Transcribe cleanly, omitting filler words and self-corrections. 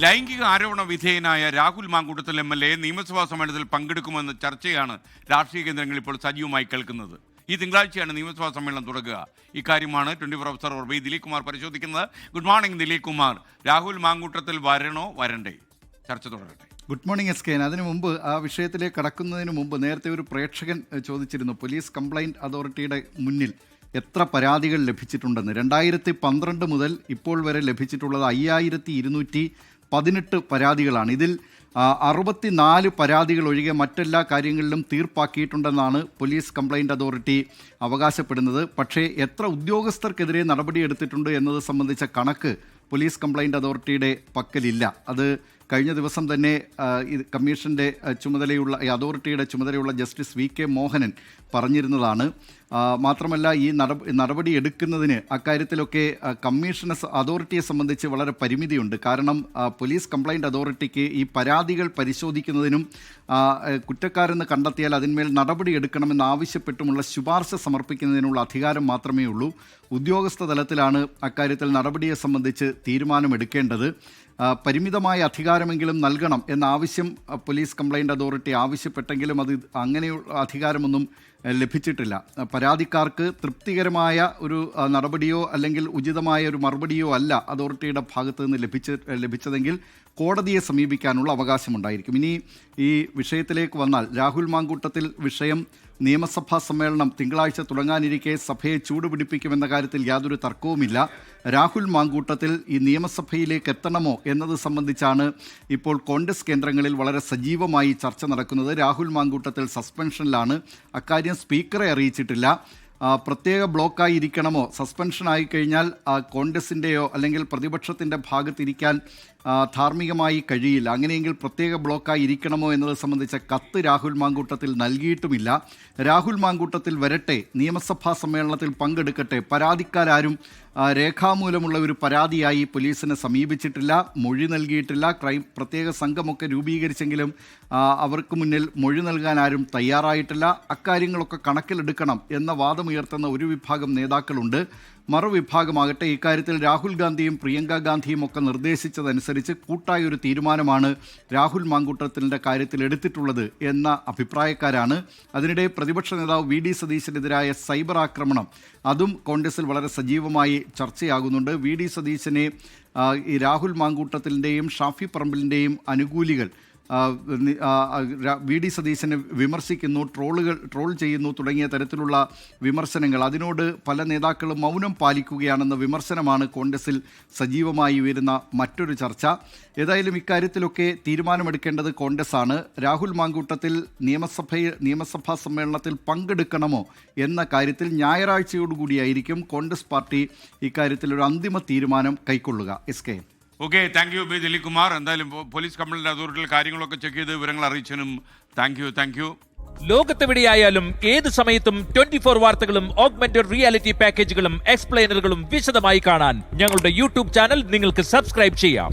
ലൈംഗിക ആരോപണ വിധേയനായ രാഹുൽ മാങ്കൂട്ടത്തിൽ MLA നിയമസഭാ സമ്മേളനത്തിൽ പങ്കെടുക്കുമെന്ന ചർച്ചയാണ് രാഷ്ട്രീയ കേന്ദ്രങ്ങൾ ഇപ്പോൾ സജീവമായി കേൾക്കുന്നത്. ഈ തിങ്കളാഴ്ചയാണ് നിയമസഭാ സമ്മേളനം തുടങ്ങുക. ഇക്കാര്യമാണ് 24 ഒബ്സർവർ ബി ദിലീപ് കുമാർ പരിശോധിക്കുന്നത്. Good morning Dileep Kumar. രാഹുൽ മാങ്കൂട്ടത്തിൽ വരണോ വരണ്ടേ? ചർച്ച തുടരട്ടെ. Good morning SK. അതിനു മുമ്പ് ആ വിഷയത്തിലേക്ക് കടക്കുന്നതിന് മുമ്പ് നേരത്തെ ഒരു പ്രേക്ഷകൻ ചോദിച്ചിരുന്നു, പോലീസ് കംപ്ലൈൻറ്റ് അതോറിറ്റിയുടെ മുന്നിൽ എത്ര പരാതികൾ ലഭിച്ചിട്ടുണ്ടെന്ന്. 2012 മുതൽ ഇപ്പോൾ വരെ ലഭിച്ചിട്ടുള്ളത് 5218 പരാതികളാണ്. ഇതിൽ 64 പരാതികൾ ഒഴികെ മറ്റെല്ലാ കാര്യങ്ങളിലും തീർപ്പാക്കിയിട്ടുണ്ടെന്നാണ് പോലീസ് കംപ്ലൈൻറ്റ് അതോറിറ്റി അവകാശപ്പെടുന്നത്. പക്ഷേ എത്ര ഉദ്യോഗസ്ഥർക്കെതിരെ നടപടിയെടുത്തിട്ടുണ്ട് എന്നത് സംബന്ധിച്ച കണക്ക് പോലീസ് കംപ്ലൈൻറ്റ് അതോറിറ്റിയുടെ പക്കലില്ല. അത് കഴിഞ്ഞ ദിവസം തന്നെ കമ്മീഷൻ്റെ ചുമതലയുള്ള അതോറിറ്റിയുടെ ചുമതലയുള്ള ജസ്റ്റിസ് VK മോഹനൻ പറഞ്ഞിരുന്നതാണ്. മാത്രമല്ല ഈ നടപടി എടുക്കുന്നതിന് അക്കാര്യത്തിലൊക്കെ അതോറിറ്റിയെ സംബന്ധിച്ച് വളരെ പരിമിതിയുണ്ട്. കാരണം പോലീസ് കംപ്ലൈൻറ്റ് അതോറിറ്റിക്ക് ഈ പരാതികൾ പരിശോധിക്കുന്നതിനും കുറ്റക്കാരെന്ന് കണ്ടെത്തിയാൽ അതിന്മേൽ നടപടി എടുക്കണമെന്ന് ആവശ്യപ്പെട്ടുമുള്ള ശുപാർശ സമർപ്പിക്കുന്നതിനുള്ള അധികാരം മാത്രമേ ഉള്ളൂ. ഉദ്യോഗസ്ഥ തലത്തിലാണ് അക്കാര്യത്തിൽ നടപടിയെ സംബന്ധിച്ച് തീരുമാനമെടുക്കേണ്ടത്. പരിമിതമായ അധികാരമെങ്കിലും നൽകണം എന്ന ആവശ്യം പോലീസ് കംപ്ലൈൻറ്റ് അതോറിറ്റി ആവശ്യപ്പെട്ടെങ്കിലും അത് അങ്ങനെയുള്ള അധികാരമൊന്നും ലഭിച്ചിട്ടില്ല. പരാതിക്കാർക്ക് തൃപ്തികരമായ ഒരു നടപടിയോ അല്ലെങ്കിൽ ഉചിതമായ ഒരു മറുപടിയോ അല്ല അതോറിറ്റിയുടെ ഭാഗത്തു നിന്ന് ലഭിച്ചതെങ്കിൽ കോടതിയെ സമീപിക്കാനുള്ള അവകാശമുണ്ടായിരിക്കും. ഇനി ഈ വിഷയത്തിലേക്ക് വന്നാൽ, രാഹുൽ മാങ്കൂട്ടത്തിൽ വിഷയം നിയമസഭാ സമ്മേളനം തിങ്കളാഴ്ച തുടങ്ങാനിരിക്കെ സഭയെ ചൂടുപിടിപ്പിക്കുമെന്ന കാര്യത്തിൽ യാതൊരു തർക്കവുമില്ല. രാഹുൽ മാങ്കൂട്ടത്തിൽ ഈ നിയമസഭയിലേക്ക് എത്തണമോ എന്നത് സംബന്ധിച്ചാണ് ഇപ്പോൾ കോൺഗ്രസ് കേന്ദ്രങ്ങളിൽ വളരെ സജീവമായി ചർച്ച നടക്കുന്നത്. രാഹുൽ മാങ്കൂട്ടത്തിൽ സസ്പെൻഷനിലാണ്. അക്കാര്യം സ്പീക്കറെ അറിയിച്ചിട്ടില്ല. പ്രത്യേക ബ്ലോക്കായി ഇരിക്കണമോ, സസ്പെൻഷൻ ആയിക്കഴിഞ്ഞാൽ കോൺഗ്രസിൻ്റെയോ അല്ലെങ്കിൽ പ്രതിപക്ഷത്തിൻ്റെ ഭാഗത്തിരിക്കാൻ ധാർമ്മികമായി കഴിയില്ല. അങ്ങനെയെങ്കിൽ പ്രത്യേക ബ്ലോക്കായി ഇരിക്കണമോ എന്നത് സംബന്ധിച്ച കത്ത് രാഹുൽ മാങ്കൂട്ടത്തിൽ നൽകിയിട്ടുമില്ല. രാഹുൽ മാങ്കൂട്ടത്തിൽ വരട്ടെ, നിയമസഭാ സമ്മേളനത്തിൽ പങ്കെടുക്കട്ടെ. പരാതിക്കാരും രേഖാമൂലമുള്ള ഒരു പരാതിയായി പോലീസിനെ സമീപിച്ചിട്ടില്ല, മൊഴി നൽകിയിട്ടില്ല. പ്രത്യേക സംഘമൊക്കെ രൂപീകരിച്ചെങ്കിലും അവർക്ക് മുന്നിൽ മൊഴി നൽകാൻ ആരും തയ്യാറായിട്ടില്ല. അക്കാര്യങ്ങളൊക്കെ കണക്കിലെടുക്കണം എന്ന വാദമുയർത്തുന്ന ഒരു വിഭാഗം നേതാക്കളുണ്ട്. മറുവിഭാഗമാകട്ടെ ഇക്കാര്യത്തിൽ രാഹുൽ ഗാന്ധിയും പ്രിയങ്ക ഗാന്ധിയും ഒക്കെ നിർദ്ദേശിച്ചതനുസരിച്ച് കൂട്ടായൊരു തീരുമാനമാണ് രാഹുൽ മാങ്കൂട്ടത്തിൻ്റെ കാര്യത്തിൽ എടുത്തിട്ടുള്ളത് എന്ന അഭിപ്രായക്കാരാണ്. അതിനിടെ പ്രതിപക്ഷ നേതാവ് VD സതീശനെതിരായ സൈബർ ആക്രമണം അതും കോൺഗ്രസിൽ വളരെ സജീവമായി ചർച്ചയാകുന്നുണ്ട്. VD സതീശനെ ഈ രാഹുൽ മാങ്കൂട്ടത്തിൻ്റെയും ഷാഫി പറമ്പിലിൻ്റെയും അനുകൂലികൾ VD സതീശനെ വിമർശിക്കുന്നു, ട്രോൾ ചെയ്യുന്നു തുടങ്ങിയ തരത്തിലുള്ള വിമർശനങ്ങൾ. അതിനോട് പല നേതാക്കളും മൗനം പാലിക്കുകയാണെന്ന വിമർശനമാണ് കോൺഗ്രസിൽ സജീവമായി ഉയരുന്ന മറ്റൊരു ചർച്ച. ഏതായാലും ഇക്കാര്യത്തിലൊക്കെ തീരുമാനമെടുക്കേണ്ടത് കോൺഗ്രസ്സാണ്. രാഹുൽ മാങ്കൂട്ടത്തിൽ നിയമസഭാ സമ്മേളനത്തിൽ പങ്കെടുക്കണമോ എന്ന കാര്യത്തിൽ ഞായറാഴ്ചയോടുകൂടിയായിരിക്കും കോൺഗ്രസ് പാർട്ടി ഇക്കാര്യത്തിൽ ഒരു അന്തിമ തീരുമാനം കൈക്കൊള്ളുക. SK. Okay, thank you Dileep Kumar. എന്തായാലും പോലീസ് കംപ്ലൈൻറ്റ് അതോറിറ്റിയിൽ കാര്യങ്ങളൊക്കെ ചെക്ക് ചെയ്ത് വിവരങ്ങൾ അറിയിച്ചതിനും താങ്ക് യു. ലോകത്തെവിടെയായാലും ഏത് സമയത്തും 24 വാർത്തകളും ഓഗ്മെന്റഡ് റിയാലിറ്റി പാക്കേജുകളും എക്സ്പ്ലെയിനറുകളും വിശദമായി കാണാൻ ഞങ്ങളുടെ YouTube ചാനൽ നിങ്ങൾക്ക് സബ്സ്ക്രൈബ് ചെയ്യാം.